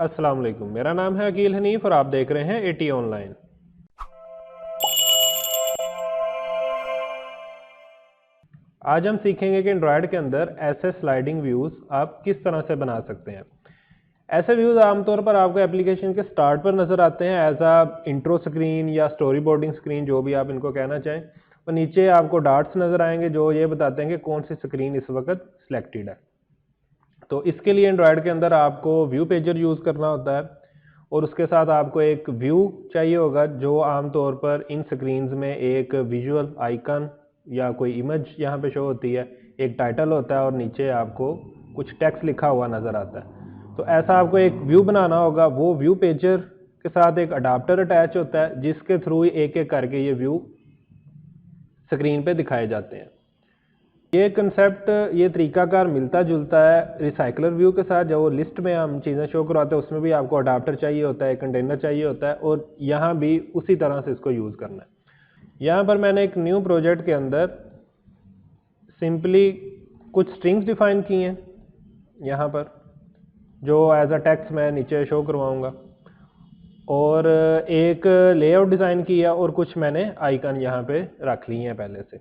अस्सलाम वालेकुम, मेरा नाम है अकील हनीफ और आप देख रहे हैं एटी ऑनलाइन। आज हम सीखेंगे कि एंड्रॉयड के अंदर ऐसे स्लाइडिंग व्यूज़ आप किस तरह से बना सकते हैं। ऐसे व्यूज़ आमतौर पर आपको एप्लीकेशन के स्टार्ट पर नज़र आते हैं एज आ इंट्रो स्क्रीन या स्टोरी बोर्डिंग स्क्रीन, जो भी आप इनको कहना चाहें। और नीचे आपको डॉट्स नज़र आएंगे जो ये बताते हैं कि कौन सी स्क्रीन इस वक्त सिलेक्टेड है। तो इसके लिए एंड्रॉयड के अंदर आपको व्यू पेजर यूज़ करना होता है और उसके साथ आपको एक व्यू चाहिए होगा जो आमतौर पर इन स्क्रीन्स में एक विजुअल आइकन या कोई इमेज यहाँ पे शो होती है, एक टाइटल होता है और नीचे आपको कुछ टेक्स्ट लिखा हुआ नज़र आता है। तो ऐसा आपको एक व्यू बनाना होगा। वो व्यू पेजर के साथ एक अडाप्टर अटैच होता है जिसके थ्रू एक एक करके ये व्यू स्क्रीन पे दिखाए जाते हैं। ये कंसेप्ट, ये तरीकाकार मिलता जुलता है रिसाइकलर व्यू के साथ। जब वो लिस्ट में हम चीज़ें शो करवाते हैं उसमें भी आपको अडाप्टर चाहिए होता है, कंटेनर चाहिए होता है और यहाँ भी उसी तरह से इसको यूज़ करना है। यहाँ पर मैंने एक न्यू प्रोजेक्ट के अंदर सिंपली कुछ स्ट्रिंग्स डिफाइन की हैं यहाँ पर, जो एज अ टेक्स्ट मैं नीचे शो करवाऊँगा, और एक लेआउट डिज़ाइन किया और कुछ मैंने आइकन यहाँ पे रख ली हैं पहले से।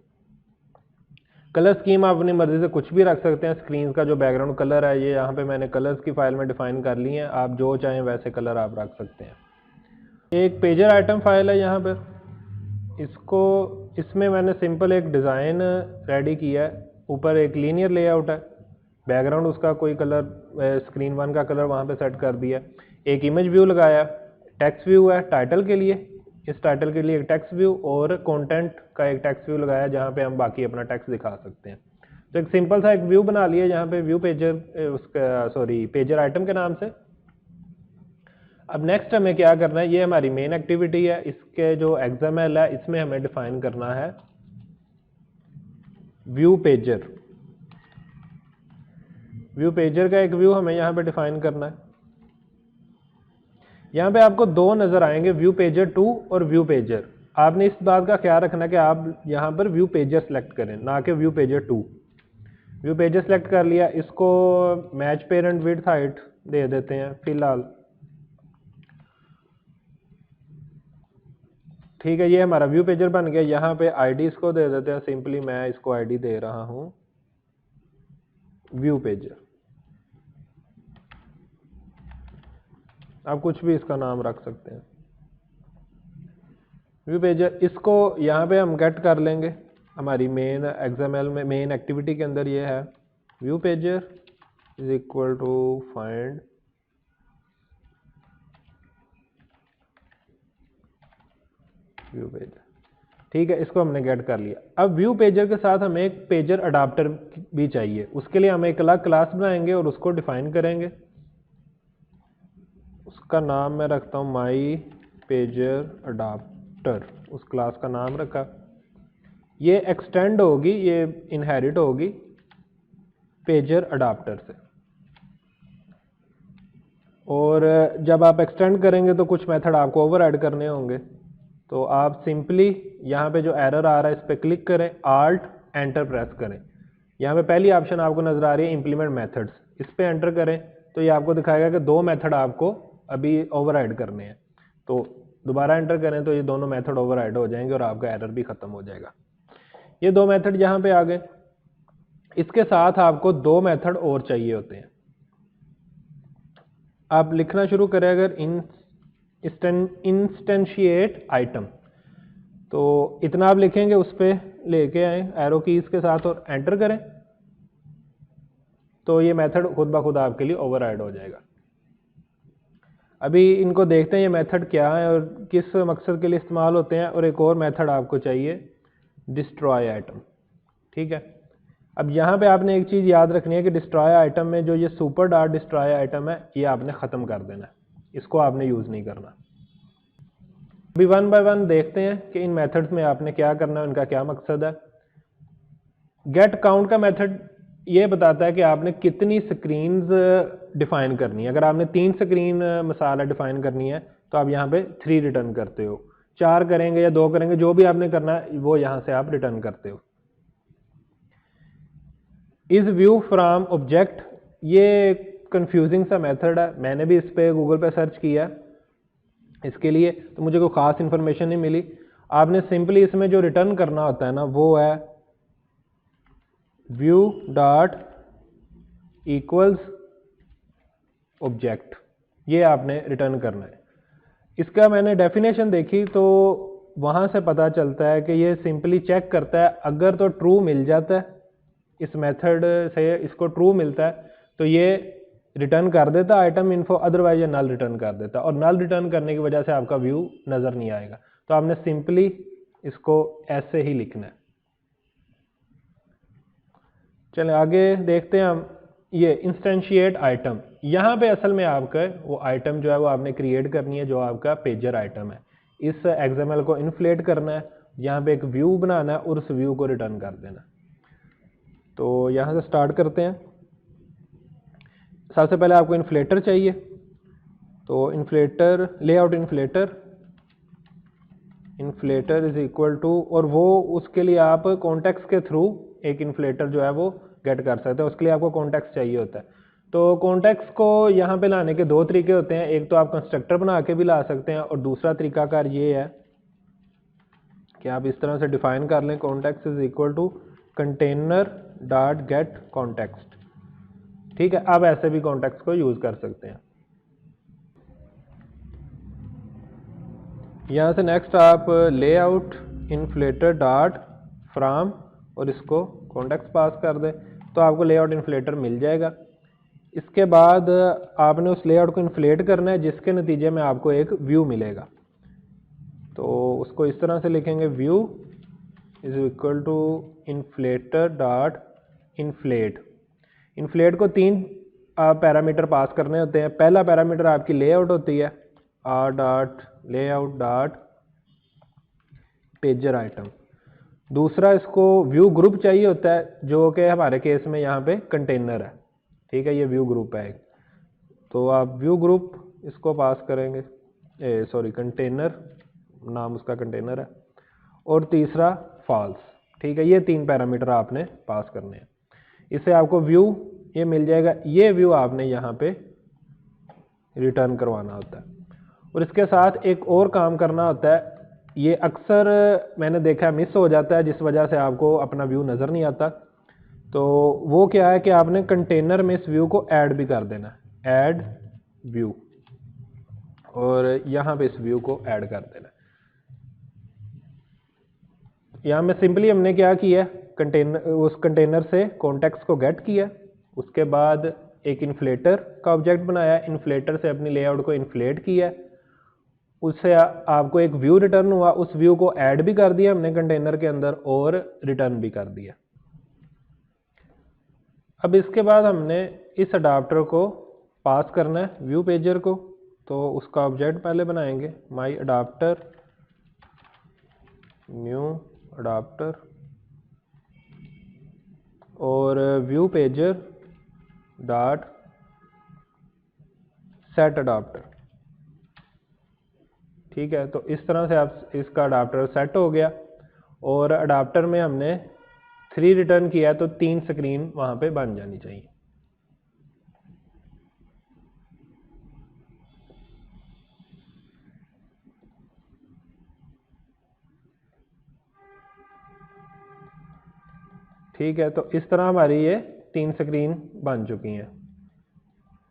कलर स्कीम आप अपनी मर्जी से कुछ भी रख सकते हैं। स्क्रीन का जो बैकग्राउंड कलर है ये यहाँ पे मैंने कलर्स की फाइल में डिफाइन कर ली है, आप जो चाहें वैसे कलर आप रख सकते हैं। एक पेजर आइटम फाइल है यहाँ पर, इसमें मैंने सिंपल एक डिज़ाइन रेडी किया है। ऊपर एक लीनियर लेआउट है, बैकग्राउंड उसका कोई कलर स्क्रीन 1 का कलर वहाँ पे सेट कर दिया। एक इमेज व्यू लगाया, टेक्स्ट व्यू है टाइटल के लिए, इस टाइटल के लिए एक टेक्स्ट व्यू और कंटेंट का एक टेक्स्ट व्यू लगाया जहाँ पे हम बाकी अपना टेक्स्ट दिखा सकते हैं। तो एक सिंपल सा एक व्यू बना लिया यहाँ पे व्यू पेजर पेजर आइटम के नाम से। अब नेक्स्ट हमें क्या करना है, ये हमारी मेन एक्टिविटी है। इसके जो XML है इसमें हमें डिफाइन करना है व्यू पेजर। व्यू पेजर का एक व्यू हमें यहाँ पे डिफाइन करना है। यहाँ पे आपको दो नजर आएंगे, व्यू पेजर 2 और व्यू पेजर। आपने इस बात का ख्याल रखना कि आप यहाँ पर व्यू पेजर सेलेक्ट करें, ना कि view pager 2। View pager select कर लिया, इसको मैच पेरेंट विड्थ हाइट दे देते हैं फिलहाल। ठीक है, ये हमारा व्यू पेजर बन गया। यहाँ पे आईडी इसको दे देते हैं, सिंपली मैं इसको आईडी दे रहा हूँ व्यू पेजर। आप कुछ भी इसका नाम रख सकते हैं व्यू पेजर। इसको यहाँ पे हम गेट कर लेंगे हमारी मेन XML में, मेन एक्टिविटी के अंदर ये है view pager is equal to find view pager. ठीक है, इसको हमने गेट कर लिया। अब व्यू पेजर के साथ हमें एक पेजर अडाप्टर भी चाहिए। उसके लिए हम एक अलग क्लास बनाएंगे और उसको डिफाइन करेंगे। उसका नाम मैं रखता हूँ माई पेजर अडाप्टर, उस क्लास का नाम रखा। ये एक्सटेंड होगी, ये इनहेरिट होगी पेजर अडाप्टर से। और जब आप एक्सटेंड करेंगे तो कुछ मेथड आपको ओवरराइड करने होंगे। तो आप सिंपली यहाँ पे जो एरर आ रहा है इस पर क्लिक करें, आल्ट एंटर प्रेस करें। यहाँ पे पहली ऑप्शन आपको नजर आ रही है इंप्लीमेंट मेथड्स, इस पर एंटर करें तो ये आपको दिखाएगा कि दो मेथड आपको अभी ओवरराइड करने हैं। तो दोबारा एंटर करें तो ये दोनों मेथड ओवरराइड हो जाएंगे और आपका एरर भी खत्म हो जाएगा। ये दो मेथड यहाँ पे आ गए। इसके साथ आपको दो मेथड और चाहिए होते हैं। आप लिखना शुरू करें अगर इंस्टेंशिएट आइटम, तो इतना आप लिखेंगे, उस पर लेके आए एरो कीज के साथ और एंटर करें तो ये मेथड खुद ब खुद आपके लिए ओवरराइड हो जाएगा। अभी इनको देखते हैं ये मेथड क्या है और किस मकसद के लिए इस्तेमाल होते हैं। और एक और मेथड आपको चाहिए डिस्ट्रॉय आइटम। ठीक है, अब यहाँ पे आपने एक चीज़ याद रखनी है कि डिस्ट्रॉय आइटम में जो ये सुपर डॉट डिस्ट्रॉय आइटम है ये आपने ख़त्म कर देना है, इसको आपने यूज़ नहीं करना। अभी वन बाय वन देखते हैं कि इन मेथड्स में आपने क्या करना है, उनका क्या मकसद है। गेट काउंट का मेथड ये बताता है कि आपने कितनी स्क्रीन्स डिफाइन करनी है। अगर आपने 3 स्क्रीन मसाला डिफाइन करनी है तो आप यहाँ पे 3 रिटर्न करते हो, 4 करेंगे या 2 करेंगे, जो भी आपने करना है वो यहाँ से आप रिटर्न करते हो। इज व्यू फ्रॉम ऑब्जेक्ट, ये कंफ्यूजिंग सा मेथड है, मैंने भी इस पे गूगल पे सर्च किया इसके लिए, तो मुझे कोई ख़ास इन्फॉर्मेशन नहीं मिली। आपने सिंपली इसमें जो रिटर्न करना होता है ना वो है व्यू डॉट इक्वल्स ऑब्जेक्ट, ये आपने रिटर्न करना है। इसका मैंने डेफिनेशन देखी तो वहाँ से पता चलता है कि ये सिंपली चेक करता है, अगर तो ट्रू मिल जाता है, इस मेथड से इसको ट्रू मिलता है तो ये रिटर्न कर देता आइटम इन्फो, अदरवाइज ये नल रिटर्न कर देता, और नल रिटर्न करने की वजह से आपका व्यू नज़र नहीं आएगा। तो आपने सिंपली इसको ऐसे ही लिखना है। चलें आगे देखते हैं हम। ये इंस्टेंशिएट आइटम, यहाँ पे असल में आपका वो आइटम जो है वो आपने क्रिएट करनी है जो आपका पेजर आइटम है। इस XML को इन्फ्लेट करना है, यहाँ पे एक व्यू बनाना है और उस व्यू को रिटर्न कर देना। तो यहाँ से स्टार्ट करते हैं। सबसे पहले आपको इन्फ्लेटर चाहिए, तो inflater layout inflater is equal to, और वो उसके लिए आप कॉन्टेक्स्ट के थ्रू एक इन्फ्लेटर जो है वो गेट कर सकते हैं। उसके लिए आपको कॉन्टेक्स्ट चाहिए होता है। तो कॉन्टेक्स्ट को यहाँ पे लाने के दो तरीके होते हैं, एक तो आप कंस्ट्रक्टर बना के भी ला सकते हैं, और दूसरा तरीकाकार ये है कि आप इस तरह से डिफाइन कर लें context is equal to container dot get context. ठीक है, आप ऐसे भी कॉन्टेक्स्ट को यूज कर सकते हैं। यहाँ से नेक्स्ट आप लेआउट इन्फ्लेटर डॉट फ्रॉम और इसको कॉन्टेक्स्ट पास कर दें तो आपको लेआउट इन्फ्लेटर मिल जाएगा। इसके बाद आपने उस लेआउट को इन्फ्लेट करना है जिसके नतीजे में आपको एक व्यू मिलेगा। तो उसको इस तरह से लिखेंगे, view is equal to inflater dot inflate. Inflate को 3 पैरामीटर पास करने होते हैं। पहला पैरामीटर आपकी लेआउट होती है, R dot layout dot pager item. दूसरा इसको व्यू ग्रुप चाहिए होता है जो कि हमारे केस में यहाँ पे कंटेनर है। ठीक है, ये व्यू ग्रुप है एक, तो आप व्यू ग्रुप इसको पास करेंगे, कंटेनर, नाम उसका कंटेनर है, और तीसरा फॉल्स। ठीक है, ये 3 पैरामीटर आपने पास करने हैं। इससे आपको व्यू ये मिल जाएगा। ये व्यू आपने यहाँ पे रिटर्न करवाना होता है, और इसके साथ एक और काम करना होता है। ये अक्सर मैंने देखा है मिस हो जाता है, जिस वजह से आपको अपना व्यू नज़र नहीं आता। तो वो क्या है कि आपने कंटेनर में इस व्यू को ऐड भी कर देना, ऐड व्यू, और यहाँ पे इस व्यू को ऐड कर देना। यहाँ में सिंपली हमने क्या किया, उस कंटेनर से कॉन्टेक्स्ट को गेट किया, उसके बाद एक इन्फ्लेटर का ऑब्जेक्ट बनाया, इन्फ्लेटर से अपनी लेआउट को इन्फ्लेट किया, उससे आपको एक व्यू रिटर्न हुआ, उस व्यू को ऐड भी कर दिया हमने कंटेनर के अंदर और रिटर्न भी कर दिया। अब इसके बाद हमने इस अडाप्टर को पास करना है व्यू पेजर को, तो उसका ऑब्जेक्ट पहले बनाएंगे, माई अडाप्टर न्यू अडाप्टर, और view pager dot set adapter. ठीक है, तो इस तरह से आप इसका अडाप्टर सेट हो गया, और अडाप्टर में हमने 3 रिटर्न किया तो 3 स्क्रीन वहां पे बन जानी चाहिए। ठीक है, तो इस तरह हमारी ये 3 स्क्रीन बन चुकी हैं,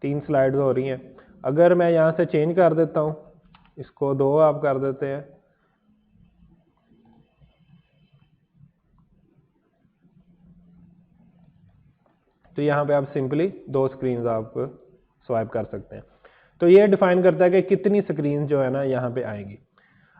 3 स्लाइड्स हो रही हैं। अगर मैं यहाँ से चेंज कर देता हूँ, इसको 2 आप कर देते हैं, तो यहाँ पे आप सिंपली 2 स्क्रीन आप स्वाइप कर सकते हैं। तो ये डिफाइन करता है कि कितनी स्क्रीन जो है ना यहाँ पे आएंगी।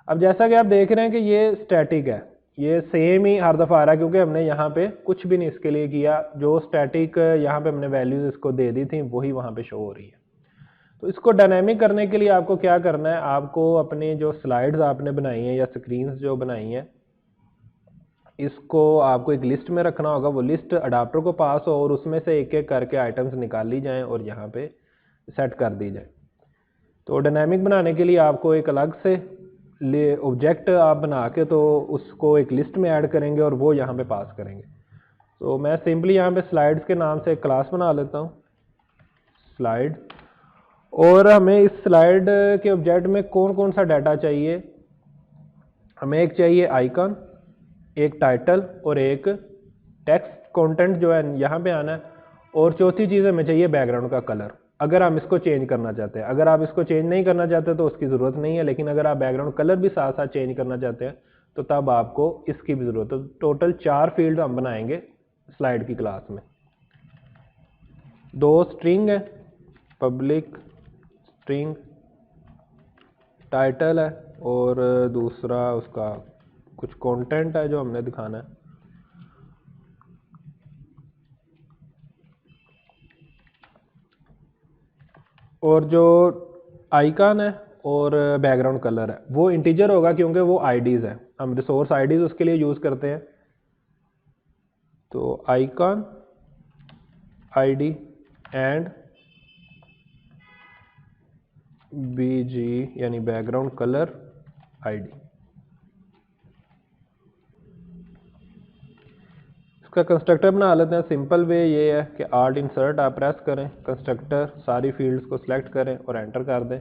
अब जैसा कि आप देख रहे हैं कि ये स्टैटिक है, ये सेम ही हर दफ़ा आ रहा है क्योंकि हमने यहाँ पे कुछ भी नहीं इसके लिए किया। जो स्टैटिक यहाँ पे हमने वैल्यूज इसको दे दी थी वही वहाँ पे शो हो रही है। तो इसको डायनेमिक करने के लिए आपको क्या करना है, आपको अपनी जो स्लाइड्स आपने बनाई हैं या स्क्रीन्स जो बनाई हैं, इसको आपको एक लिस्ट में रखना होगा। वो लिस्ट अडाप्टर को पास हो और उसमें से एक एक करके आइटम्स निकाल ली जाएं और यहाँ पे सेट कर दी जाए। तो डायनामिक बनाने के लिए आपको एक अलग से ऑब्जेक्ट आप बना के तो उसको एक लिस्ट में ऐड करेंगे और वो यहाँ पे पास करेंगे। तो मैं सिंपली यहाँ पे स्लाइड्स के नाम से एक क्लास बना लेता हूँ, स्लाइड, और हमें इस स्लाइड के ऑब्जेक्ट में कौन कौन सा डाटा चाहिए। हमें एक चाहिए आइकन, एक टाइटल और एक टेक्स्ट कंटेंट जो है यहाँ पे आना है, और चौथी चीज़ हमें चाहिए बैकग्राउंड का कलर, अगर हम इसको चेंज करना चाहते हैं। अगर आप इसको चेंज नहीं करना चाहते तो उसकी ज़रूरत नहीं है, लेकिन अगर आप बैकग्राउंड कलर भी साथ साथ चेंज करना चाहते हैं तो तब आपको इसकी भी ज़रूरत है। टोटल 4 फील्ड हम बनाएंगे स्लाइड की क्लास में। 2 स्ट्रिंग है, पब्लिक स्ट्रिंग टाइटल है, और दूसरा उसका कुछ कंटेंट है जो हमने दिखाना है। और जो आइकन है और बैकग्राउंड कलर है वो इंटीजर होगा, क्योंकि वो आईडीज है, हम रिसोर्स आईडीज उसके लिए यूज करते हैं। तो आइकन आईडी एंड बीजी यानी बैकग्राउंड कलर आईडी। इसका कंस्ट्रक्टर बना लेते हैं। सिंपल वे ये है कि आल्ट इंसर्ट आप प्रेस करें, कंस्ट्रक्टर सारी फील्ड्स को सिलेक्ट करें और एंटर कर दें,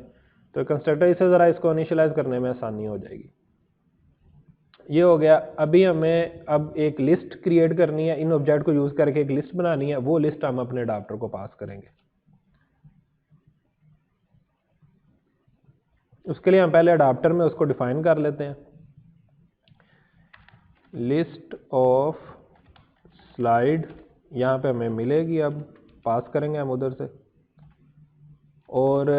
तो कंस्ट्रक्टर इसे ज़रा इसको इनिशियलाइज करने में आसानी हो जाएगी। ये हो गया। अभी हमें अब एक लिस्ट क्रिएट करनी है, इन ऑब्जेक्ट को यूज करके एक लिस्ट बनानी है, वो लिस्ट हम अपने अडॉप्टर को पास करेंगे। उसके लिए हम पहले अडॉप्टर में उसको डिफाइन कर लेते हैं। लिस्ट ऑफ स्लाइड यहाँ पे हमें मिलेगी, अब पास करेंगे हम उधर से, और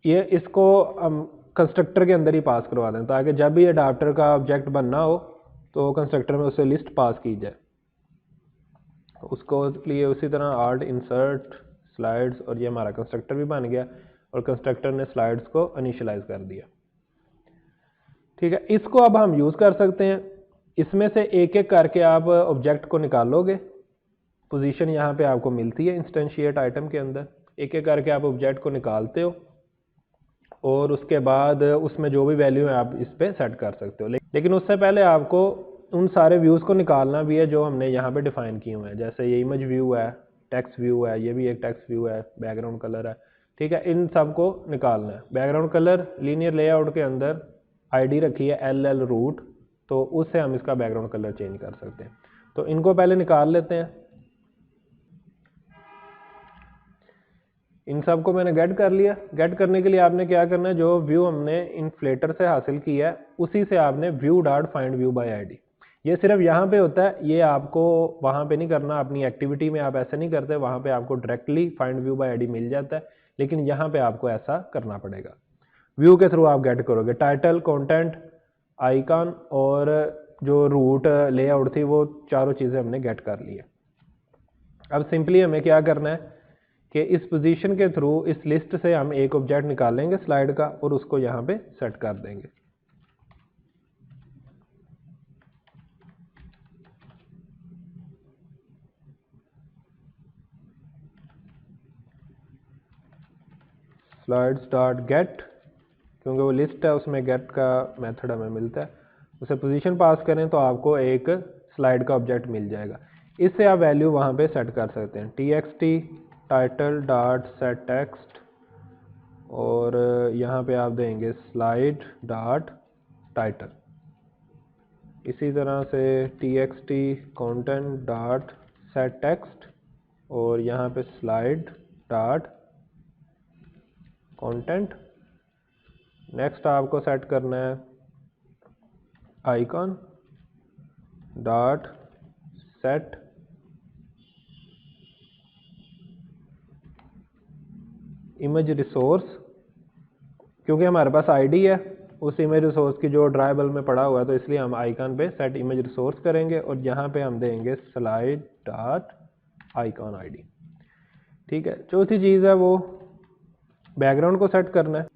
ये इसको हम कंस्ट्रक्टर के अंदर ही पास करवा दें, ताकि जब भी अडॉप्टर का ऑब्जेक्ट बनना हो तो कंस्ट्रक्टर में उसे लिस्ट पास की जाए। उसको लिए उसी तरह आल्ट इंसर्ट स्लाइड्स, और ये हमारा कंस्ट्रक्टर भी बन गया, और कंस्ट्रक्टर ने स्लाइड्स को इनिशियलाइज कर दिया। ठीक है, इसको अब हम यूज कर सकते हैं। इसमें से एक एक करके आप ऑब्जेक्ट को निकालोगे, पोजीशन यहाँ पे आपको मिलती है इंस्टेंशिएट आइटम के अंदर, एक एक करके आप ऑब्जेक्ट को निकालते हो, और उसके बाद उसमें जो भी वैल्यू है आप इस पे सेट कर सकते हो। लेकिन उससे पहले आपको उन सारे व्यूज़ को निकालना भी है जो हमने यहाँ पे डिफाइन किए हुए हैं। जैसे ये इमेज व्यू है, टेक्स्ट व्यू है, ये भी एक टेक्स्ट व्यू है, बैकग्राउंड कलर है। ठीक है, इन सब को निकालना है। बैकग्राउंड कलर लीनियर लेआउट के अंदर आईडी रखी है LL रूट, तो उससे हम इसका बैकग्राउंड कलर चेंज कर सकते हैं। तो इनको पहले निकाल लेते हैं। इन सब को मैंने गेट कर लिया। गेट करने के लिए आपने क्या करना है, जो व्यू हमने इन्फ्लेटर से हासिल किया है उसी से आपने view dot find view by ID, ये सिर्फ यहाँ पे होता है, ये आपको वहाँ पे नहीं करना। अपनी एक्टिविटी में आप ऐसे नहीं करते, वहाँ पे आपको directly find view by ID मिल जाता है, लेकिन यहाँ पे आपको ऐसा करना पड़ेगा। व्यू के थ्रू आप गेट करोगे टाइटल, कंटेंट, आइकन और जो रूट लेआउट थी, वो चारों चीज़ें हमने गेट कर ली है। अब सिंपली हमें क्या करना है कि इस पोजीशन के थ्रू इस लिस्ट से हम एक ऑब्जेक्ट निकालेंगे स्लाइड का, और उसको यहाँ पे सेट कर देंगे। स्लाइड्स डॉट गेट, क्योंकि वो लिस्ट है उसमें गेट का मेथड हमें मिलता है। उसे पोजीशन पास करें तो आपको एक स्लाइड का ऑब्जेक्ट मिल जाएगा। इससे आप वैल्यू वहाँ पे सेट कर सकते हैं। txt title dot set text, और यहाँ पे आप देंगे स्लाइड डॉट टाइटल। इसी तरह से txt content dot set text, और यहाँ पे स्लाइड डॉट कंटेंट। नेक्स्ट आपको सेट करना है icon dot set image resource, क्योंकि हमारे पास आईडी है उस इमेज रिसोर्स की जो ड्राइबल में पड़ा हुआ है, तो इसलिए हम आइकन पे सेट इमेज रिसोर्स करेंगे, और यहाँ पे हम देंगे स्लाइड डॉट आइकन आईडी। ठीक है, चौथी चीज़ है वो बैकग्राउंड को सेट करना है,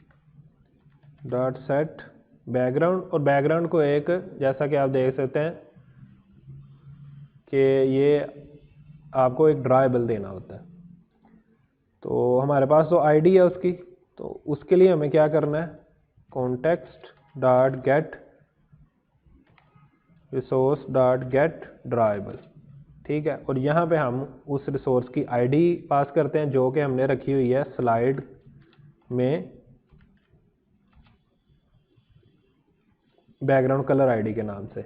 डॉट सेट बैकग्राउंड। और बैकग्राउंड को एक, जैसा कि आप देख सकते हैं कि ये आपको एक ड्राइबल देना होता है। तो हमारे पास तो आईडी है उसकी, तो उसके लिए हमें क्या करना है, context dot gate resource dot gate dribble. ठीक है। और यहाँ पे हम उस रिसोर्स की आईडी पास करते हैं जो कि हमने रखी हुई है स्लाइड में बैकग्राउंड कलर आईडी के नाम से।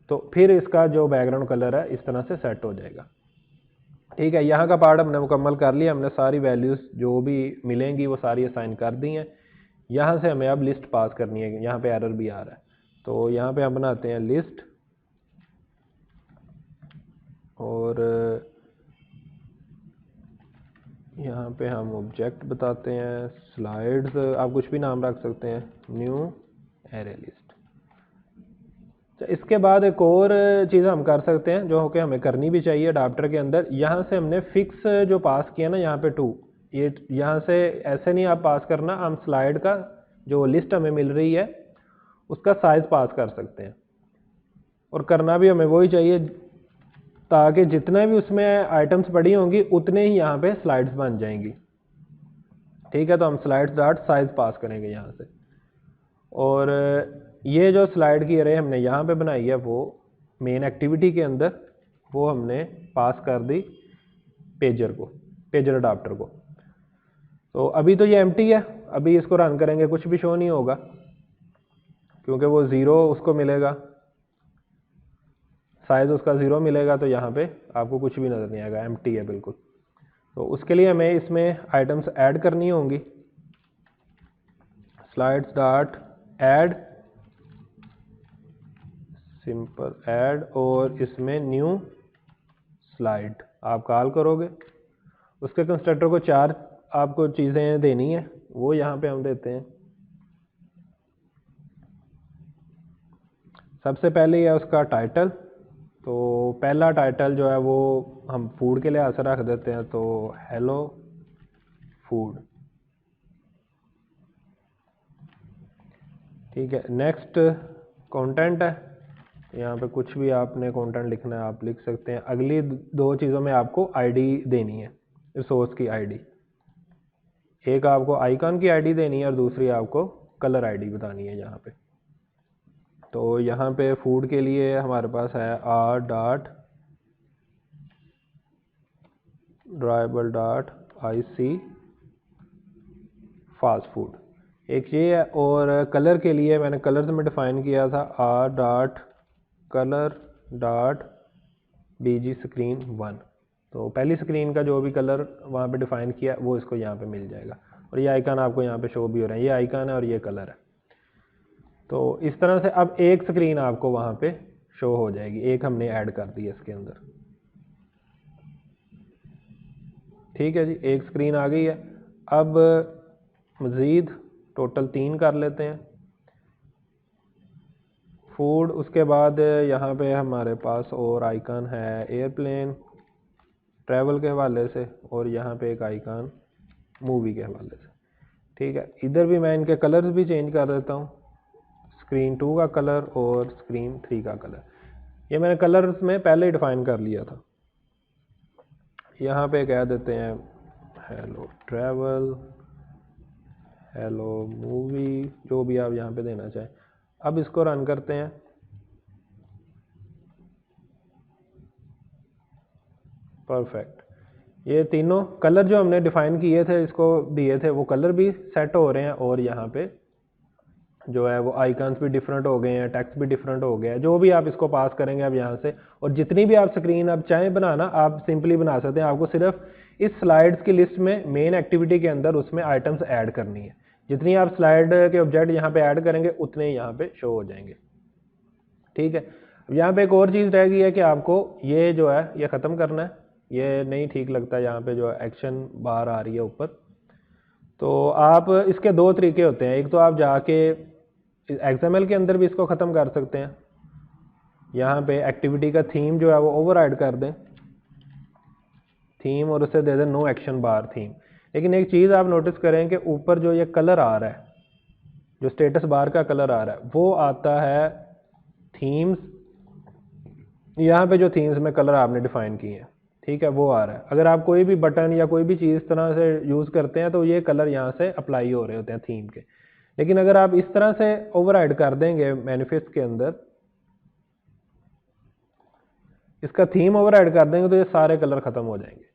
तो फिर इसका जो बैकग्राउंड कलर है इस तरह से सेट हो जाएगा। ठीक है, यहाँ का पार्ट हमने मुकम्मल कर लिया। हमने सारी वैल्यूज़ जो भी मिलेंगी वो सारी असाइन कर दी हैं। यहाँ से हमें अब लिस्ट पास करनी है। यहाँ पे एरर भी आ रहा है, तो यहाँ पे हम बनाते हैं लिस्ट, और यहाँ पे हम ऑब्जेक्ट बताते हैं स्लाइड्स, आप कुछ भी नाम रख सकते हैं, न्यू एरे लिस्ट। इसके बाद एक और चीज़ हम कर सकते हैं जो कि हमें करनी भी चाहिए अडाप्टर के अंदर। यहाँ से हमने फिक्स जो पास किया ना यहाँ पे 2, ये यहाँ से ऐसे नहीं आप पास करना, हम स्लाइड का जो लिस्ट हमें मिल रही है उसका साइज पास कर सकते हैं। और करना भी हमें वही चाहिए ताकि जितने भी उसमें आइटम्स पड़ी होंगी उतने ही यहाँ पे स्लाइड्स बन जाएंगी। ठीक है, तो हम स्लाइड्स डॉट साइज पास करेंगे यहाँ से। और ये जो स्लाइड की अरे हमने यहाँ पे बनाई है वो मेन एक्टिविटी के अंदर वो हमने पास कर दी पेजर अडाप्टर को। तो अभी तो ये एम्प्टी है, अभी इसको रन करेंगे कुछ भी शो नहीं होगा क्योंकि वो 0 उसको मिलेगा, साइज उसका 0 मिलेगा, तो यहाँ पे आपको कुछ भी नज़र नहीं आएगा, एम्प्टी है बिल्कुल। तो उसके लिए हमें इसमें आइटम्स ऐड करनी होंगी। Slides dot add simple add, और इसमें न्यू स्लाइड आप कॉल करोगे। उसके कंस्ट्रक्टर को 4 आपको चीज़ें देनी है, वो यहाँ पे हम देते हैं। सबसे पहले है उसका टाइटल, तो पहला टाइटल जो है वो हम फूड के लिहाज से रख देते हैं, तो हेलो फूड। ठीक है, नेक्स्ट कंटेंट है, यहाँ पे कुछ भी आपने कंटेंट लिखना है आप लिख सकते हैं। अगली 2 चीज़ों में आपको आईडी देनी है, रिसोर्स की आईडी। एक आपको आइकन की आईडी देनी है और दूसरी आपको कलर आईडी बतानी है यहाँ पे। तो यहाँ पे फूड के लिए हमारे पास है R dot dribble dot IC fast food, एक ये है। और कलर के लिए मैंने कलर्स में डिफाइन किया था R dot colour dot BG screen 1। तो पहली स्क्रीन का जो भी कलर वहाँ पे डिफाइन किया वो इसको यहाँ पे मिल जाएगा। और ये आइकन आपको यहाँ पे शो भी हो रहा है, ये आइकन है और ये कलर है। तो इस तरह से अब एक स्क्रीन आपको वहाँ पे शो हो जाएगी, एक हमने ऐड कर दी है इसके अंदर। ठीक है जी, एक स्क्रीन आ गई है। अब मज़ीद टोटल 3 कर लेते हैं फूड। उसके बाद यहाँ पे हमारे पास और आइकन है एयरप्लेन ट्रैवल के हवाले से, और यहाँ पे एक आइकन मूवी के हवाले से। ठीक है, इधर भी मैं इनके कलर्स भी चेंज कर देता हूँ, स्क्रीन 2 का कलर और स्क्रीन 3 का कलर। ये मैंने कलर्स में पहले ही डिफाइन कर लिया था। यहाँ पे कह देते हैं हेलो ट्रैवल, हेलो मूवी, जो भी आप यहाँ पे देना चाहें। अब इसको रन करते हैं। परफेक्ट, ये तीनों कलर जो हमने डिफाइन किए थे इसको दिए थे वो कलर भी सेट हो रहे हैं, और यहाँ पे जो है वो आइकन्स भी डिफरेंट हो गए हैं, टेक्स्ट भी डिफरेंट हो गया है। जो भी आप इसको पास करेंगे अब यहाँ से, और जितनी भी आप स्क्रीन आप चाहें बनाना आप सिंपली बना सकते हैं। आपको सिर्फ इस स्लाइड्स की लिस्ट में मेन एक्टिविटी के अंदर उसमें आइटम्स ऐड करनी है। जितनी आप स्लाइड के ऑब्जेक्ट यहाँ पे ऐड करेंगे उतने ही यहाँ पे शो हो जाएंगे। ठीक है, अब यहाँ पे एक और चीज़ रह गई है कि आपको ये जो है ये ख़त्म करना है। ये नहीं ठीक लगता, यहाँ पे जो एक्शन बार आ रही है ऊपर। तो आप इसके 2 तरीके होते हैं। एक तो आप जाके XML के अंदर भी इसको ख़त्म कर सकते हैं, यहाँ पे एक्टिविटी का थीम जो है वो ओवरराइड कर दें थीम, और उसे दे दें नो एक्शन बार थीम। लेकिन एक चीज़ आप नोटिस करें कि ऊपर जो ये कलर आ रहा है, जो स्टेटस बार का कलर आ रहा है वो आता है थीम्स। यहाँ पे जो थीम्स में कलर आपने डिफाइन किए हैं, ठीक है, वो आ रहा है। अगर आप कोई भी बटन या कोई भी चीज़ इस तरह से यूज़ करते हैं तो ये कलर यहाँ से अप्लाई हो रहे होते हैं थीम के। लेकिन अगर आप इस तरह से ओवरराइड कर देंगे मैनिफेस्ट के अंदर इसका थीम ओवरराइड कर देंगे तो ये सारे कलर ख़त्म हो जाएंगे।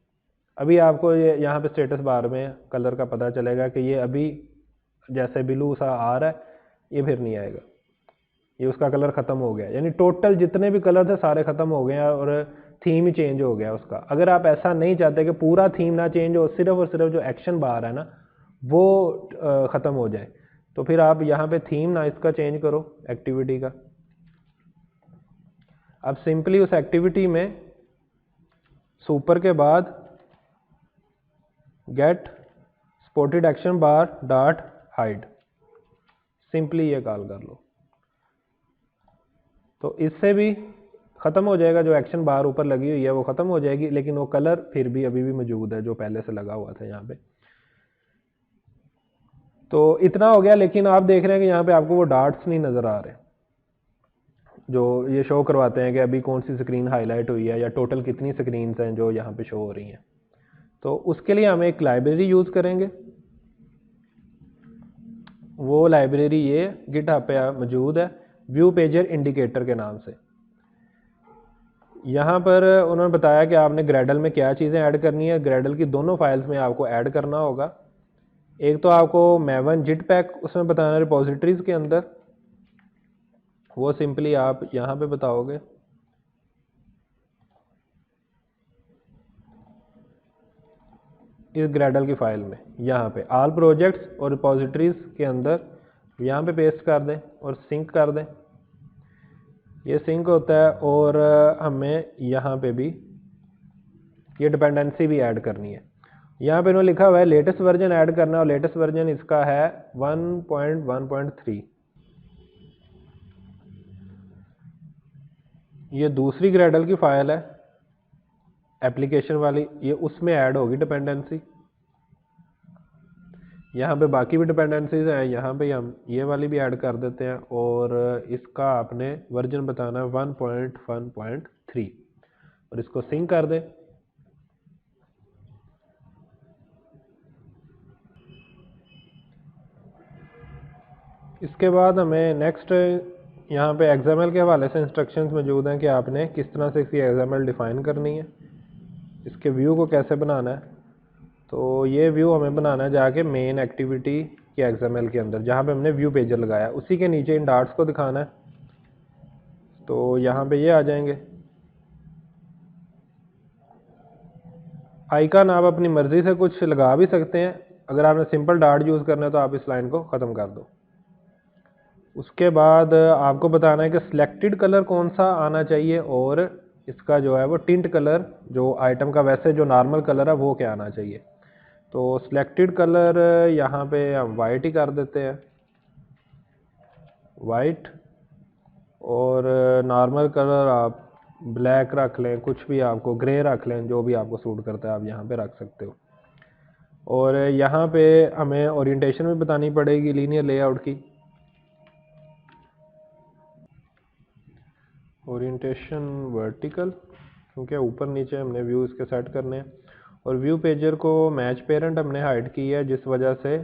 अभी आपको ये यहाँ पे स्टेटस बार में कलर का पता चलेगा कि ये अभी जैसे ब्लू सा आ रहा है, ये फिर नहीं आएगा, ये उसका कलर ख़त्म हो गया। यानी टोटल जितने भी कलर थे सारे ख़त्म हो गए हैं और थीम ही चेंज हो गया उसका। अगर आप ऐसा नहीं चाहते कि पूरा थीम ना चेंज हो, सिर्फ और सिर्फ जो एक्शन बार है ना वो ख़त्म हो जाए, तो फिर आप यहाँ पे थीम ना इसका चेंज करो एक्टिविटी का। अब सिंपली उस एक्टिविटी में सुपर के बाद get supported action bar dot hide, simply ये कॉल कर लो, तो इससे भी ख़त्म हो जाएगा। जो एक्शन बार ऊपर लगी हुई है वो ख़त्म हो जाएगी, लेकिन वो कलर फिर भी अभी भी मौजूद है जो पहले से लगा हुआ था यहाँ पे। तो इतना हो गया, लेकिन आप देख रहे हैं कि यहाँ पे आपको वो डॉट्स नहीं नज़र आ रहे जो ये शो करवाते हैं कि अभी कौन सी स्क्रीन हाईलाइट हुई है या टोटल कितनी स्क्रीन्स हैं जो यहाँ पे शो हो रही हैं। तो उसके लिए हम एक लाइब्रेरी यूज़ करेंगे। वो लाइब्रेरी ये गिटहब पे मौजूद है, व्यू पेजर इंडिकेटर के नाम से। यहाँ पर उन्होंने बताया कि आपने ग्रेडल में क्या चीज़ें ऐड करनी है। ग्रेडल की दोनों फाइल्स में आपको ऐड करना होगा। एक तो आपको maven जिटपैक उसमें बताना रिपोजिटरीज के अंदर, वो सिंपली आप यहाँ पे बताओगे। इस ग्रेडल की फाइल में यहाँ पे ऑल प्रोजेक्ट्स और रिपोजिटरीज के अंदर यहाँ पे पेस्ट कर दें और सिंक कर दें। ये सिंक होता है। और हमें यहाँ पे भी ये डिपेंडेंसी भी ऐड करनी है। यहाँ पे इन्होंने लिखा हुआ है लेटेस्ट वर्जन ऐड करना है और लेटेस्ट वर्जन इसका है 1.1.3। ये दूसरी ग्रेडल की फाइल है एप्लीकेशन वाली, ये उसमें ऐड होगी डिपेंडेंसी। यहाँ पे बाकी भी डिपेंडेंसीज हैं, यहाँ पे हम ये वाली भी ऐड कर देते हैं और इसका आपने वर्जन बताना है 1.1.3 और इसको सिंक कर दें। इसके बाद हमें नेक्स्ट यहाँ पे XML के हवाले से इंस्ट्रक्शंस मौजूद हैं कि आपने किस तरह से इसकी XML डिफ़ाइन करनी है, इसके व्यू को कैसे बनाना है। तो ये व्यू हमें बनाना है जाके मेन एक्टिविटी के XML के अंदर, जहाँ पे हमने व्यू पेजर लगाया उसी के नीचे इन डॉट्स को दिखाना है। तो यहाँ पे ये आ जाएंगे। आइकन आप अपनी मर्ज़ी से कुछ लगा भी सकते हैं। अगर आपने सिंपल डॉट यूज़ करना है तो आप इस लाइन को ख़त्म कर दो। उसके बाद आपको बताना है कि सिलेक्टेड कलर कौन सा आना चाहिए और इसका जो है वो टिंट कलर जो आइटम का वैसे जो नॉर्मल कलर है वो क्या आना चाहिए। तो सिलेक्टेड कलर यहाँ पे हम वाइट ही कर देते हैं, वाइट। और नॉर्मल कलर आप ब्लैक रख लें, कुछ भी आपको ग्रे रख लें, जो भी आपको सूट करता है आप यहाँ पे रख सकते हो। और यहाँ पे हमें ओरिएंटेशन भी बतानी पड़ेगी लीनियर लेआउट की। ओरिएंटेशन वर्टिकल, क्योंकि ऊपर नीचे हमने व्यू इसके सेट करने हैं। और व्यू पेजर को मैच पेरेंट हमने हाइड की है, जिस वजह से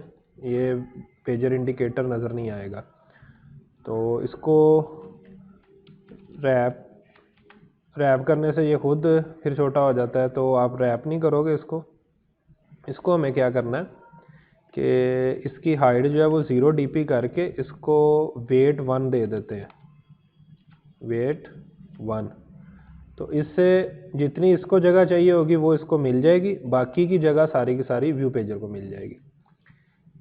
ये पेजर इंडिकेटर नज़र नहीं आएगा। तो इसको रैप करने से ये खुद फिर छोटा हो जाता है, तो आप रैप नहीं करोगे इसको हमें क्या करना है कि इसकी हाइट जो है वो 0 dp करके इसको वेट 1 दे देते हैं, वेट 1। तो इससे जितनी इसको जगह चाहिए होगी वो इसको मिल जाएगी, बाकी की जगह सारी की सारी व्यू पेजर को मिल जाएगी।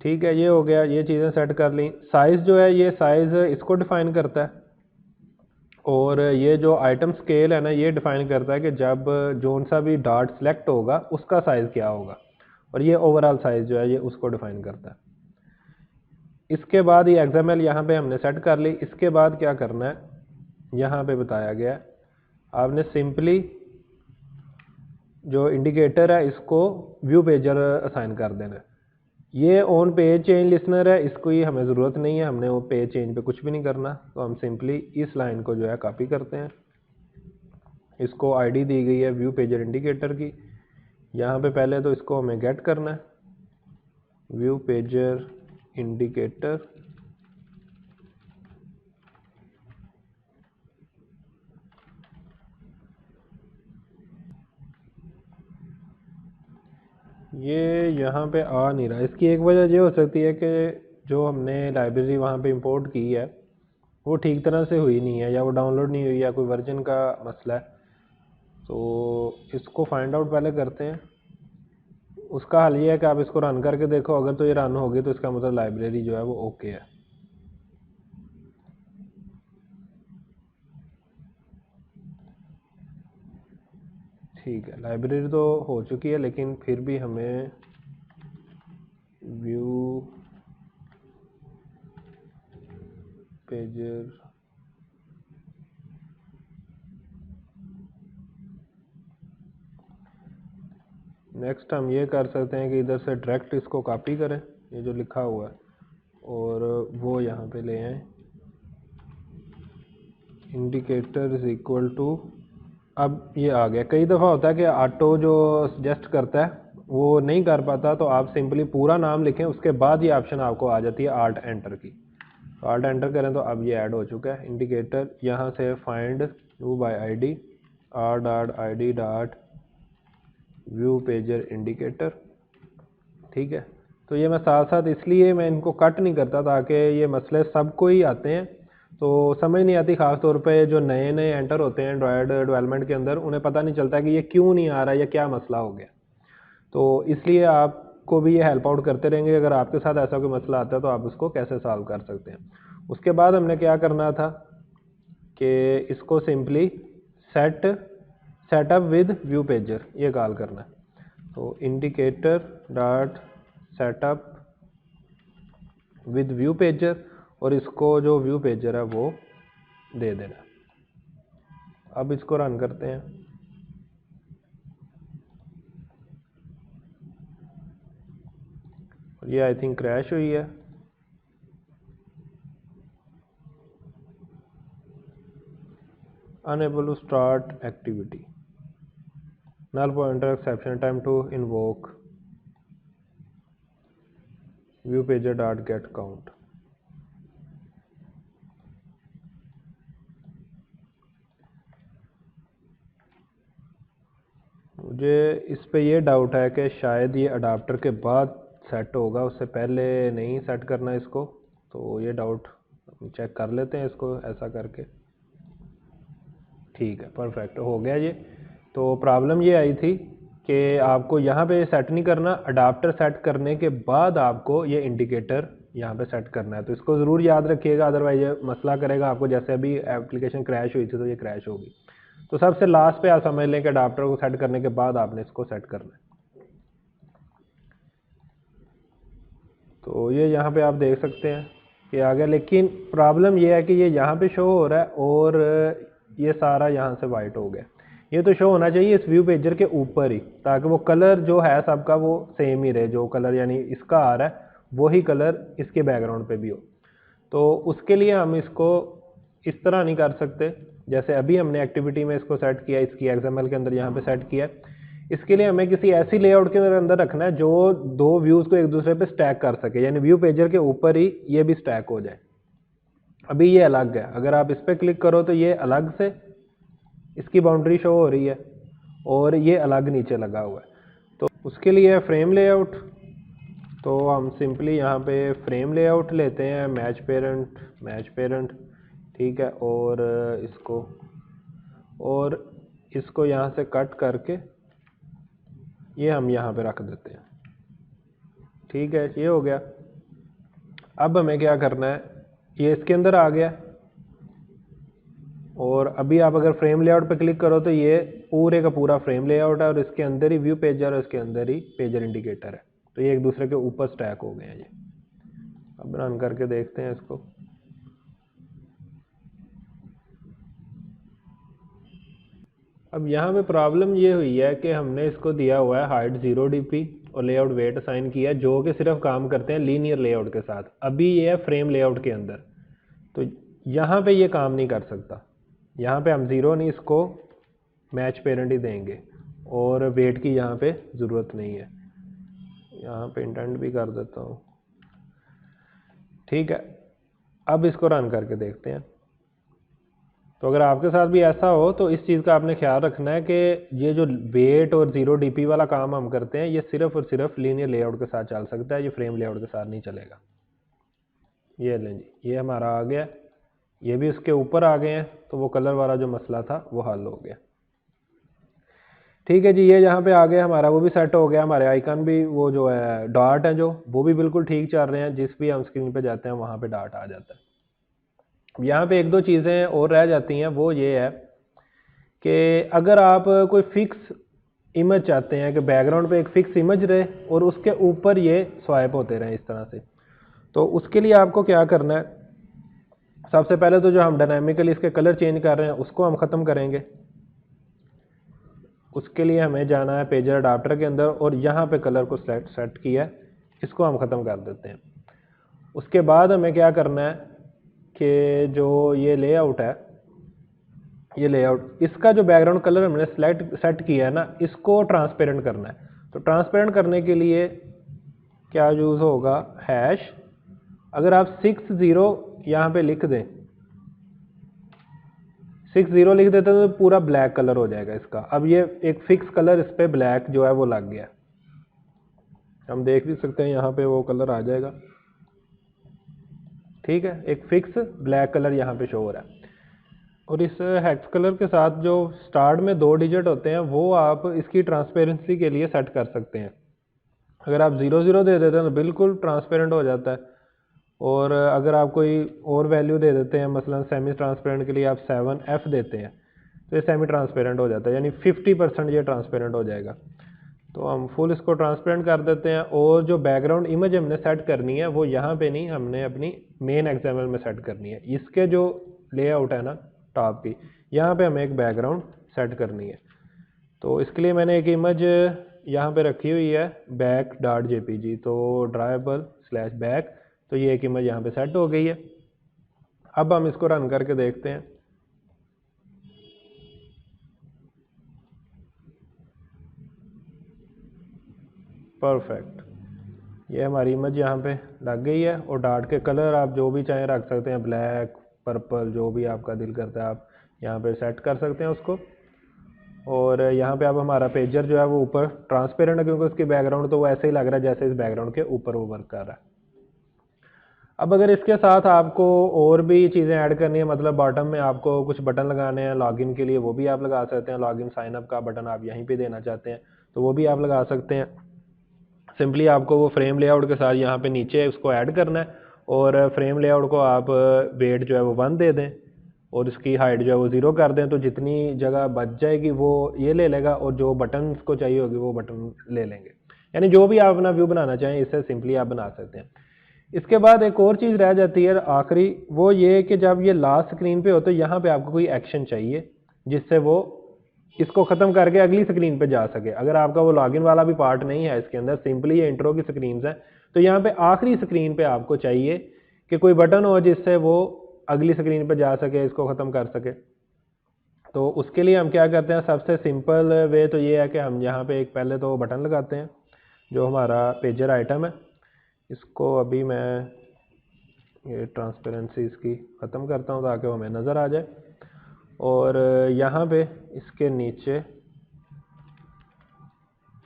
ठीक है, ये हो गया, ये चीज़ें सेट कर ली। साइज़ जो है ये साइज़ इसको डिफ़ाइन करता है और ये जो आइटम स्केल है ना ये डिफ़ाइन करता है कि जब जोन सा भी डॉट सेलेक्ट होगा उसका साइज़ क्या होगा, और ये ओवरऑल साइज़ जो है ये उसको डिफ़ाइन करता है। इसके बाद ये XML यहाँ पे हमने सेट कर ली। इसके बाद क्या करना है, यहाँ पे बताया गया है आपने सिंपली जो इंडिकेटर है इसको व्यू पेजर असाइन कर देना है। ये ऑन पेज चेंज लिसनर है, इसको ही हमें ज़रूरत नहीं है, हमने वो पेज चेंज पे कुछ भी नहीं करना। तो हम सिंपली इस लाइन को जो है कॉपी करते हैं, इसको आईडी दी गई है व्यू पेजर इंडिकेटर की। यहाँ पे पहले तो इसको हमें गेट करना है, व्यू पेजर इंडिकेटर। ये यहाँ पे आ नहीं रहा। इसकी एक वजह ये हो सकती है कि जो हमने लाइब्रेरी वहाँ पे इंपोर्ट की है वो ठीक तरह से हुई नहीं है, या वो डाउनलोड नहीं हुई, या कोई वर्जन का मसला है। तो इसको फाइंड आउट पहले करते हैं। उसका हल ये है कि आप इसको रन करके देखो, अगर तो ये रन होगी तो इसका मतलब लाइब्रेरी जो है वो ओके है। ठीक है, लाइब्रेरी तो हो चुकी है, लेकिन फिर भी हमें व्यू पेजर नेक्स्ट हम ये कर सकते हैं कि इधर से डायरेक्ट इसको कॉपी करें, ये जो लिखा हुआ है, और वो यहाँ पे ले आए। इंडिकेटर इज इक्वल टू, अब ये आ गया। कई दफ़ा होता है कि ऑटो जो सजेस्ट करता है वो नहीं कर पाता, तो आप सिंपली पूरा नाम लिखें, उसके बाद ये ऑप्शन आपको आ जाती है आर्ट एंटर की। तो आर्ट एंटर करें तो अब ये ऐड हो चुका है इंडिकेटर। यहाँ से find view by ID R dot I D dot view pager indicator. ठीक है, तो ये मैं साथ साथ इसलिए मैं इनको कट नहीं करता ताकि ये मसले सबको ही आते हैं, तो समझ नहीं आती। ख़ास तौर पे जो नए नए एंटर होते हैं एंड्रॉयड डेवलपमेंट के अंदर, उन्हें पता नहीं चलता कि ये क्यों नहीं आ रहा या क्या मसला हो गया। तो इसलिए आपको भी ये हेल्प आउट करते रहेंगे। अगर आपके साथ ऐसा कोई मसला आता है तो आप उसको कैसे सॉल्व कर सकते हैं। उसके बाद हमने क्या करना था कि इसको simply setup with view pager ये कॉल करना है। तो indicator dot setup with view pager, और इसको जो व्यू पेजर है वो दे देना। अब इसको रन करते हैं। ये आई थिंक क्रैश हुई है। Unable to start activity, null pointer exception time to invoke view pager dot get count. मुझे इस पे ये डाउट है कि शायद ये अडाप्टर के बाद सेट होगा, उससे पहले नहीं सेट करना इसको। तो ये डाउट चेक कर लेते हैं इसको ऐसा करके। ठीक है, परफेक्ट हो गया ये। तो प्रॉब्लम ये आई थी कि आपको यहाँ पे सेट नहीं करना, अडाप्टर सेट करने के बाद आपको ये इंडिकेटर यहाँ पे सेट करना है। तो इसको ज़रूर याद रखिएगा, अदरवाइज ये मसला करेगा आपको। जैसे अभी एप्लीकेशन क्रैश हुई थी तो ये क्रैश होगी। तो सबसे लास्ट पे आप समझ लें कि अडाप्टर को सेट करने के बाद आपने इसको सेट करना है। तो ये यहाँ पे आप देख सकते हैं कि आ गया, लेकिन प्रॉब्लम ये है कि ये यहाँ पे शो हो रहा है और ये सारा यहाँ से वाइट हो गया। ये तो शो होना चाहिए इस व्यू पेजर के ऊपर ही, ताकि वो कलर जो है सबका वो सेम ही रहे। जो कलर यानी इसका आ रहा है वही कलर इसके बैकग्राउंड पे भी हो। तो उसके लिए हम इसको इस तरह नहीं कर सकते जैसे अभी हमने एक्टिविटी में इसको सेट किया, इसकी XML के अंदर यहाँ पे सेट किया। इसके लिए हमें किसी ऐसी लेआउट के अंदर रखना है जो दो व्यूज़ को एक दूसरे पे स्टैक कर सके, यानी व्यू पेजर के ऊपर ही ये भी स्टैक हो जाए। अभी ये अलग है, अगर आप इस पर क्लिक करो तो ये अलग से इसकी बाउंड्री शो हो रही है और ये अलग नीचे लगा हुआ है। तो उसके लिए फ्रेम लेआउट, तो हम सिंपली यहाँ पे फ्रेम लेआउट लेते हैं, मैच पेरेंट। ठीक है, और इसको यहाँ से कट करके ये हम यहाँ पे रख देते हैं। ठीक है, ये हो गया। अब हमें क्या करना है, ये इसके अंदर आ गया, और अभी आप अगर फ्रेम लेआउट पे क्लिक करो तो ये पूरे का पूरा फ्रेम लेआउट है और इसके अंदर ही व्यू पेजर और इसके अंदर ही पेजर इंडिकेटर है। तो ये एक दूसरे के ऊपर स्टैक हो गए हैं ये। अब रन करके देखते हैं इसको। अब यहाँ पे प्रॉब्लम ये हुई है कि हमने इसको दिया हुआ है हाइट 0 dp और लेआउट वेट असाइन किया है, जो कि सिर्फ काम करते हैं लीनियर लेआउट के साथ। अभी ये है फ्रेम लेआउट के अंदर, तो यहाँ पे ये काम नहीं कर सकता। यहाँ पे हम 0 नहीं, इसको मैच पेरेंट ही देंगे और वेट की यहाँ पे ज़रूरत नहीं है। यहाँ पे इंडेंट भी कर देता हूँ। ठीक है, अब इसको रन करके देखते हैं। तो अगर आपके साथ भी ऐसा हो तो इस चीज़ का आपने ख्याल रखना है कि ये जो वेट और 0 DP वाला काम हम करते हैं ये सिर्फ और सिर्फ लीनियर लेआउट के साथ चल सकता है, ये फ्रेम लेआउट के साथ नहीं चलेगा। ये लें जी, ये हमारा आ गया, ये भी उसके ऊपर आ गए हैं, तो वो कलर वाला जो मसला था वो हल हो गया। ठीक है जी, ये यहाँ पे आ गया हमारा, वो भी सेट हो गया। हमारे आइकन भी वो जो है डॉट है जो वो भी बिल्कुल ठीक चल रहे हैं, जिस भी हम स्क्रीन पे जाते हैं वहाँ पे डॉट आ जाता है। यहाँ पे एक दो चीज़ें और रह जाती हैं, वो ये है कि अगर आप कोई फिक्स इमेज चाहते हैं कि बैकग्राउंड पे एक फिक्स इमेज रहे और उसके ऊपर ये स्वाइप होते रहे इस तरह से, तो उसके लिए आपको क्या करना है, सबसे पहले तो जो हम डायनामिकली इसके कलर चेंज कर रहे हैं उसको हम ख़त्म करेंगे। उसके लिए हमें जाना है पेजर अडाप्टर के अंदर और यहाँ पे कलर को सेट किया है, इसको हम ख़त्म कर देते हैं। उसके बाद हमें क्या करना है कि जो ये लेआउट है, ये लेआउट इसका जो बैकग्राउंड कलर हमने सेट किया है ना, इसको ट्रांसपेरेंट करना है। तो ट्रांसपेरेंट करने के लिए क्या यूज़ होगा, हैश। अगर आप 60 यहाँ पे लिख दें, 60 लिख देते हैं तो पूरा ब्लैक कलर हो जाएगा इसका। अब ये एक फिक्स कलर इस पर ब्लैक जो है वो लग गया, हम देख भी सकते हैं यहाँ पे वो कलर आ जाएगा। ठीक है, एक फिक्स ब्लैक कलर यहाँ पे शो हो रहा है। और इस हेक्स कलर के साथ जो स्टार्ट में 2 डिजिट होते हैं वो आप इसकी ट्रांसपेरेंसी के लिए सेट कर सकते हैं। अगर आप 00 दे देते हैं तो बिल्कुल ट्रांसपेरेंट हो जाता है, और अगर आप कोई और वैल्यू दे देते हैं, मसलन सेमी ट्रांसपेरेंट के लिए आप 7F देते हैं तो ये सेमी ट्रांसपेरेंट हो जाता है, यानी 50% ये ट्रांसपेरेंट हो जाएगा। तो हम फुल इसको ट्रांसपेरेंट कर देते हैं, और जो बैकग्राउंड इमेज हमने सेट करनी है वो यहाँ पे नहीं, हमने अपनी मेन XML में सेट करनी है। इसके जो लेआउट है ना टॉप की, यहाँ पे हमें एक बैकग्राउंड सेट करनी है। तो इसके लिए मैंने एक इमेज यहाँ पे रखी हुई है back.jpg, तो drawable/back, तो ये एक इमेज यहाँ पे सेट हो गई है। अब हम इसको रन करके देखते हैं। परफेक्ट, ये हमारी इमेज यहाँ पे लग गई है, और डॉट के कलर आप जो भी चाहें रख सकते हैं, ब्लैक, पर्पल, जो भी आपका दिल करता है आप यहाँ पे सेट कर सकते हैं उसको। और यहाँ पे अब हमारा पेजर जो है वो ऊपर ट्रांसपेरेंट है, क्योंकि उसकी बैकग्राउंड तो वो ऐसे ही लग रहा है जैसे इस बैकग्राउंड के ऊपर वो वर्क कर रहा है। अब अगर इसके साथ आपको और भी चीज़ें ऐड करनी है, मतलब बॉटम में आपको कुछ बटन लगाने हैं लॉगिन के लिए, वो भी आप लगा सकते हैं। लॉगिन साइन अप का बटन आप यहीं पे देना चाहते हैं तो वो भी आप लगा सकते हैं। सिंपली आपको वो फ्रेम लेआउट के साथ यहाँ पे नीचे उसको ऐड करना है, और फ्रेम लेआउट को आप वेट जो है वो 1 दे दें, और इसकी हाइट जो है वो 0 कर दें, तो जितनी जगह बच जाएगी वो ये ले लेगा, और जो बटन को चाहिए होगी वो बटन ले लेंगे। यानी जो भी आप अपना व्यू बनाना चाहें इससे सिंपली आप बना सकते हैं। इसके बाद एक और चीज़ रह जाती है आखिरी, वो ये कि जब ये लास्ट स्क्रीन पे हो तो यहाँ पे आपको कोई एक्शन चाहिए जिससे वो इसको ख़त्म करके अगली स्क्रीन पे जा सके। अगर आपका वो लॉगिन वाला भी पार्ट नहीं है इसके अंदर, सिंपली ये इंट्रो की स्क्रीन है, तो यहाँ पे आखिरी स्क्रीन पे आपको चाहिए कि कोई बटन हो जिससे वो अगली स्क्रीन पे जा सके, इसको ख़त्म कर सके। तो उसके लिए हम क्या करते हैं, सबसे सिंपल वे तो ये है कि हम यहाँ पे एक पहले तो बटन लगाते हैं जो हमारा पेजर आइटम है। इसको अभी मैं ये ट्रांसपेरेंसी इसकी ख़त्म करता हूँ ताकि वो हमें नज़र आ जाए, और यहाँ पे इसके नीचे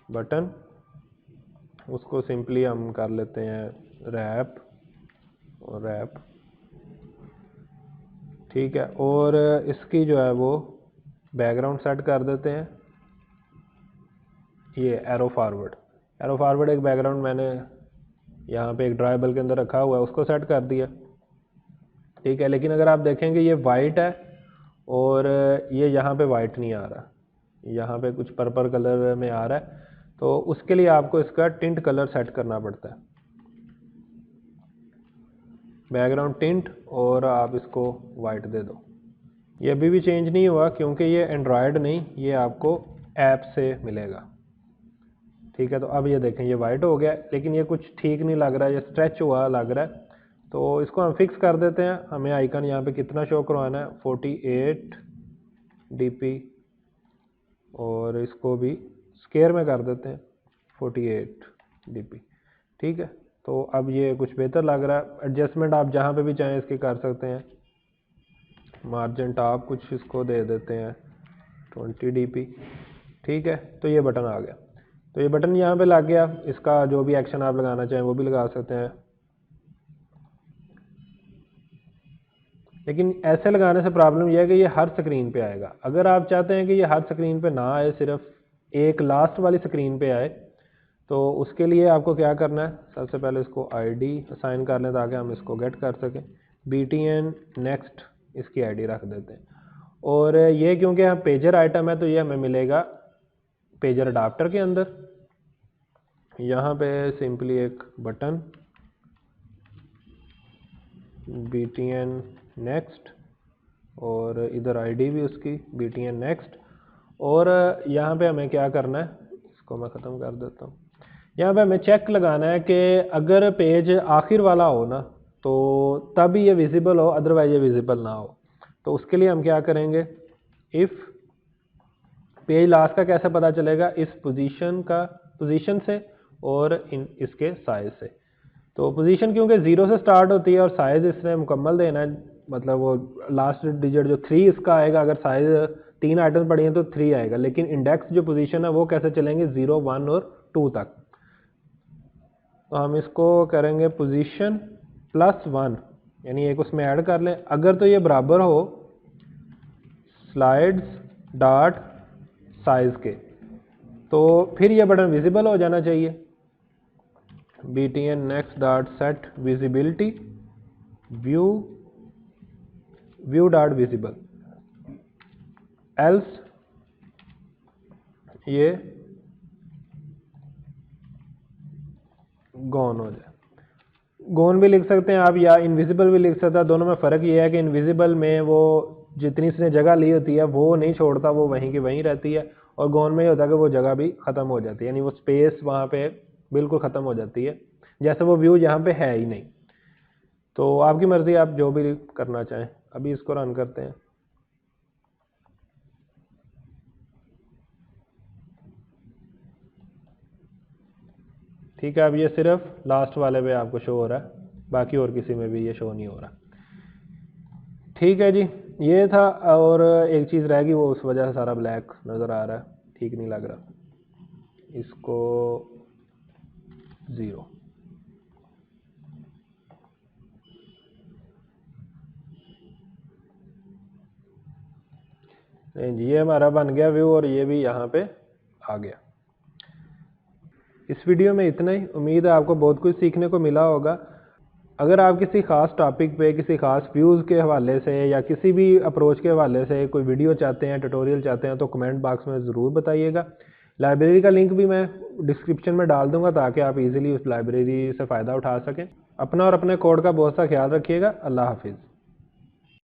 बटन, उसको सिंपली हम कर लेते हैं रैप और रैप। ठीक है, और इसकी जो है वो बैकग्राउंड सेट कर देते हैं, ये एरो फॉरवर्ड एक बैकग्राउंड मैंने यहाँ पे एक ड्राइबल के अंदर रखा हुआ है, उसको सेट कर दिया। ठीक है, लेकिन अगर आप देखेंगे ये वाइट है और ये यहाँ पे वाइट नहीं आ रहा, यहाँ पे कुछ पर्पल कलर में आ रहा है, तो उसके लिए आपको इसका टिंट कलर सेट करना पड़ता है, बैकग्राउंड टिंट, और आप इसको वाइट दे दो। ये अभी भी चेंज नहीं हुआ क्योंकि ये एंड्रॉयड नहीं, ये आपको ऐप से मिलेगा। ठीक है, तो अब ये देखें ये वाइट हो गया, लेकिन ये कुछ ठीक नहीं लग रहा है, ये स्ट्रेच हुआ लग रहा है, तो इसको हम फिक्स कर देते हैं। हमें आइकन यहाँ पे कितना शो करवाना है, 48 dp, और इसको भी स्केयर में कर देते हैं 48 dp। ठीक है, तो अब ये कुछ बेहतर लग रहा है। एडजस्टमेंट आप जहाँ पे भी चाहें इसकी कर सकते हैं, मार्जिन टॉप कुछ इसको दे देते हैं 20 dp। ठीक है, तो ये बटन आ गया। तो ये बटन यहाँ पे लग गया। इसका जो भी एक्शन आप लगाना चाहें वो भी लगा सकते हैं, लेकिन ऐसे लगाने से प्रॉब्लम यह है कि ये हर स्क्रीन पे आएगा। अगर आप चाहते हैं कि ये हर स्क्रीन पे ना आए, सिर्फ एक लास्ट वाली स्क्रीन पे आए, तो उसके लिए आपको क्या करना है, सबसे पहले इसको आईडी असाइन कर लें ताकि हम इसको गेट कर सकें। BTN नेक्स्ट इसकी आईडी रख देते हैं। और ये क्योंकि हम पेजर आइटम है तो ये हमें मिलेगा पेजर अडाप्टर के अंदर। यहाँ पे सिंपली एक बटन BTN नेक्स्ट और इधर आईडी भी उसकी BTN नेक्स्ट। और यहाँ पे हमें क्या करना है, इसको मैं ख़त्म कर देता हूँ। यहाँ पे हमें चेक लगाना है कि अगर पेज आखिर वाला हो ना तो तभी ये विजिबल हो, अदरवाइज ये विजिबल ना हो। तो उसके लिए हम क्या करेंगे, इफ़ पेज लास्ट का कैसे पता चलेगा, इस पोजीशन से और इसके साइज से। तो पोजीशन क्योंकि 0 से स्टार्ट होती है और साइज इसने मुकम्मल देना है, मतलब वो लास्ट डिजिट जो 3 इसका आएगा। अगर साइज 3 आइटम पड़ी हैं तो 3 आएगा, लेकिन इंडेक्स जो पोजीशन है वो कैसे चलेंगे 0, 1 और 2 तक। तो हम इसको करेंगे पोजीशन +1, यानी एक उसमें ऐड कर लें। अगर तो ये बराबर हो स्लाइड्स डॉट साइज के, तो फिर ये बटन विजिबल हो जाना चाहिए। BTN next dot set visibility view dot visible, else ये गॉन हो जाए। गॉन भी लिख सकते हैं आप या इनविजिबल भी लिख सकते हैं। दोनों में फ़र्क ये है कि इनविजिबल में वो जितनी इसने जगह ली होती है वो नहीं छोड़ता, वो वहीं की वहीं रहती है। और गॉन में ये होता है कि वो जगह भी ख़त्म हो जाती है, यानी वो स्पेस वहाँ पे बिल्कुल ख़त्म हो जाती है, जैसे वो व्यू यहाँ पे है ही नहीं। तो आपकी मर्ज़ी, आप जो भी करना चाहें। अभी इसको रन करते हैं। ठीक है, अब ये सिर्फ लास्ट वाले पे आपको शो हो रहा है, बाकी और किसी में भी ये शो नहीं हो रहा। ठीक है जी, ये था। और एक चीज़ रह गई, वो उस वजह से सारा ब्लैक नज़र आ रहा है, ठीक नहीं लग रहा। इसको 0। नहीं जी, ये हमारा बन गया व्यू और ये भी यहाँ पे आ गया। इस वीडियो में इतना ही। उम्मीद है आपको बहुत कुछ सीखने को मिला होगा। अगर आप किसी ख़ास टॉपिक पे, किसी ख़ास व्यूज़ के हवाले से या किसी भी अप्रोच के हवाले से कोई वीडियो चाहते हैं, ट्यूटोरियल चाहते हैं, तो कमेंट बॉक्स में ज़रूर बताइएगा। लाइब्रेरी का लिंक भी मैं डिस्क्रिप्शन में डाल दूंगा ताकि आप इजीली उस लाइब्रेरी से फ़ायदा उठा सकें। अपना और अपने कोड का बहुत सा ख्याल रखिएगा। अल्लाह हाफिज़।